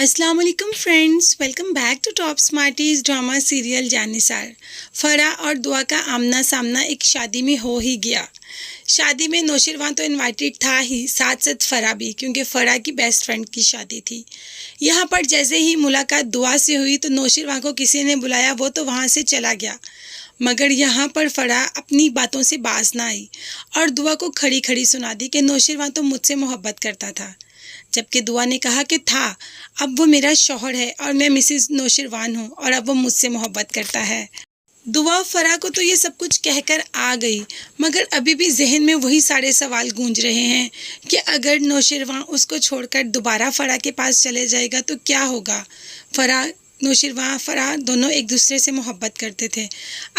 अस्सलाम वालेकुम friends, welcome back to top smarties drama serial Jaanisar. Farah और दुआ का आमना सामना एक शादी में हो ही गया। शादी में नौशिरवान तो इनवाइटेड था ही, साथ साथ फरा भी, क्योंकि फरा की बेस्ट फ्रेंड की शादी थी। यहाँ पर जैसे ही मुलाकात दुआ से हुई तो नौशिरवान को किसी ने बुलाया, वो तो वहाँ से चला गया। मगर यहाँ पर फरा अपनी बातों से बाज ना आई और दुआ को खड़ी खड़ी सुना दी कि नौशिरवान तो मुझसे मोहब्बत करता था। जबकि दुआ ने कहा कि था, अब वो मेरा शौहर है और मैं मिसेस नौशिरवान हूँ और अब वो मुझसे मोहब्बत करता है। दुआ फरा को तो ये सब कुछ कहकर आ गई, मगर अभी भी जहन में वही सारे सवाल गूंज रहे हैं कि अगर नौशिरवान उसको छोड़कर दोबारा फरा के पास चले जाएगा तो क्या होगा। फरा दोनों एक दूसरे से मोहब्बत करते थे।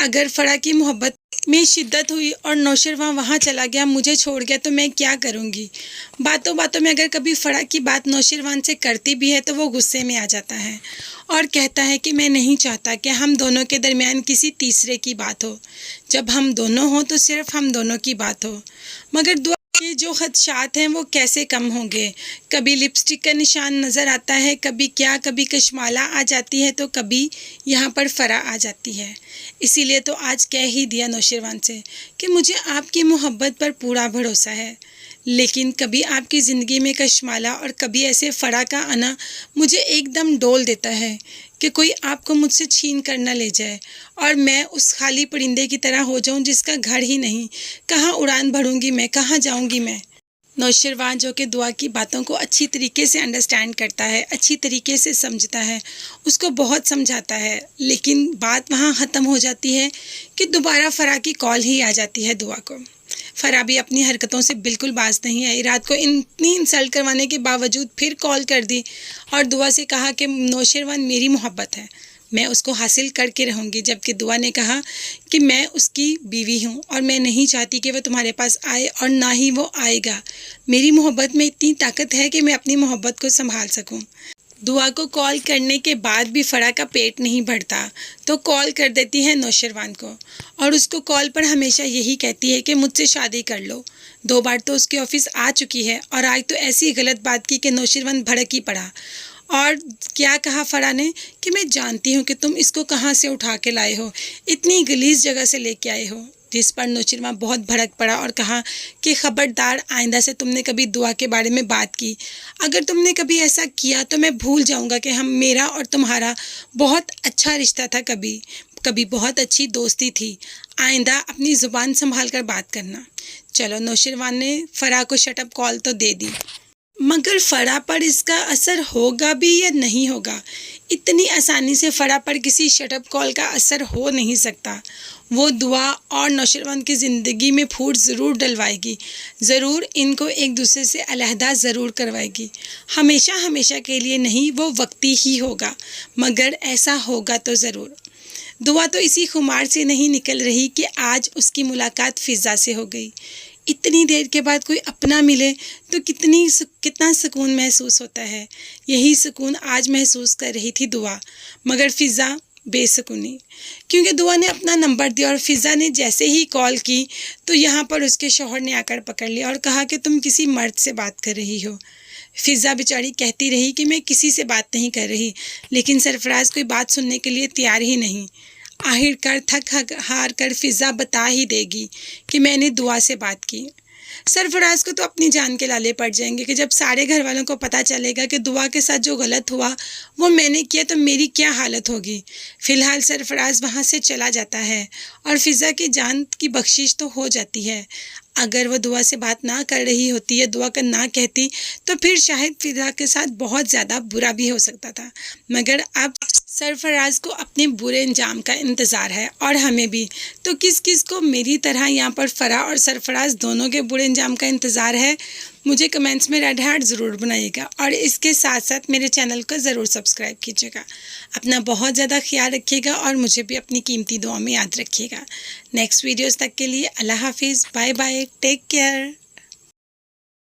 अगर फरा की मोहब्बत में शिद्दत हुई और नौशिरवान वहाँ चला गया, मुझे छोड़ गया, तो मैं क्या करूँगी। बातों बातों में अगर कभी फरा की बात नौशिरवान से करती भी है तो वो गुस्से में आ जाता है और कहता है कि मैं नहीं चाहता कि हम दोनों के दरमियान किसी तीसरे की बात हो। जब हम दोनों हों तो सिर्फ हम दोनों की बात हो। मगर दुआ के जो खदशात हैं वो कैसे कम होंगे। कभी लिपस्टिक का निशान नज़र आता है, कभी कशमाला आ जाती है, तो कभी यहाँ पर फरा आ जाती है। इसीलिए तो आज कह ही दिया नौशिरवान से कि मुझे आपकी मोहब्बत पर पूरा भरोसा है। लेकिन कभी आपकी ज़िंदगी में कशमाला और कभी ऐसे फरा का आना मुझे एकदम डोल देता है कि कोई आपको मुझसे छीन कर न ले जाए और मैं उस खाली परिंदे की तरह हो जाऊं जिसका घर ही नहीं। कहाँ उड़ान भरूंगी मैं, कहाँ जाऊंगी मैं। नौशिरवान जो कि दुआ की बातों को अच्छी तरीके से अंडरस्टैंड करता है, अच्छी तरीके से समझता है, उसको बहुत समझाता है, लेकिन बात वहाँ ख़त्म हो जाती है कि दोबारा फरा की कॉल ही आ जाती है दुआ को। फरा भी अपनी हरकतों से बिल्कुल बाज नहीं आई। रात को इतनी इंसल्ट करवाने के बावजूद फिर कॉल कर दी और दुआ से कहा कि नौशिरवान मेरी मोहब्बत है, मैं उसको हासिल करके रहूँगी। जबकि दुआ ने कहा कि मैं उसकी बीवी हूँ और मैं नहीं चाहती कि वो तुम्हारे पास आए और ना ही वो आएगा। मेरी मोहब्बत में इतनी ताकत है कि मैं अपनी मोहब्बत को संभाल सकूँ। दुआ को कॉल करने के बाद भी फरा का पेट नहीं भरता तो कॉल कर देती है नौशिरवान को और उसको कॉल पर हमेशा यही कहती है कि मुझसे शादी कर लो। 2 बार तो उसके ऑफिस आ चुकी है और आज तो ऐसी गलत बात की कि नौशिरवान भड़क ही पड़ा। और क्या कहा फरा ने कि मैं जानती हूँ कि तुम इसको कहाँ से उठा के लाए हो, इतनी गलीज जगह से लेके आए हो। जिस पर नौशिरवान बहुत भड़क पड़ा और कहा कि खबरदार, आइंदा से तुमने कभी दुआ के बारे में बात की, अगर तुमने कभी ऐसा किया तो मैं भूल जाऊंगा कि मेरा और तुम्हारा बहुत अच्छा रिश्ता था, कभी बहुत अच्छी दोस्ती थी। आइंदा अपनी ज़ुबान संभाल कर बात करना। चलो, नौशिरवान ने फरा को शटअप कॉल तो दे दी, मगर फरा पर इसका असर होगा भी या नहीं होगा। इतनी आसानी से फरा पर किसी शटअप कॉल का असर हो नहीं सकता। वो दुआ और नौशिरवान की ज़िंदगी में फूट ज़रूर डलवाएगी, ज़रूर इनको एक दूसरे से अलहदा ज़रूर करवाएगी। हमेशा हमेशा के लिए नहीं, वो वक्ती ही होगा, मगर ऐसा होगा तो ज़रूर। दुआ तो इसी खुमार से नहीं निकल रही कि आज उसकी मुलाकात फ़िज़ा से हो गई। इतनी देर के बाद कोई अपना मिले तो कितना सुकून महसूस होता है। यही सुकून आज महसूस कर रही थी दुआ, मगर फ़िज़ा बेसुकूनी, क्योंकि दुआ ने अपना नंबर दिया और फ़िज़ा ने जैसे ही कॉल की तो यहाँ पर उसके शौहर ने आकर पकड़ लिया और कहा कि तुम किसी मर्द से बात कर रही हो। फ़िज़ा बेचारी कहती रही कि मैं किसी से बात नहीं कर रही, लेकिन सरफराज कोई बात सुनने के लिए तैयार ही नहीं। आखिरकार थक हार कर फ़िज़ा बता ही देगी कि मैंने दुआ से बात की। सरफराज को तो अपनी जान के लाले पड़ जाएंगे कि जब सारे घर वालों को पता चलेगा कि दुआ के साथ जो गलत हुआ वो मैंने किया तो मेरी क्या हालत होगी। फ़िलहाल सरफराज वहाँ से चला जाता है और फ़िज़ा की जान की बख्शिश तो हो जाती है। अगर वो दुआ से बात ना कर रही होती या दुआ का ना कहती तो फिर शायद फ़िज़ा के साथ बहुत ज़्यादा बुरा भी हो सकता था। मगर अब सरफराज को अपने बुरे अंजाम का इंतज़ार है और हमें भी। तो किस किस को मेरी तरह यहाँ पर फरा और सरफराज दोनों के बुरे अंजाम का इंतज़ार है, मुझे कमेंट्स में रेड हार्ट ज़रूर बनाइएगा और इसके साथ साथ मेरे चैनल को ज़रूर सब्सक्राइब कीजिएगा। अपना बहुत ज़्यादा ख्याल रखिएगा और मुझे भी अपनी कीमती दुआ में याद रखिएगा। नेक्स्ट वीडियोज़ तक के लिए अल्लाह हाफिज़, बाय बाय, टेक केयर।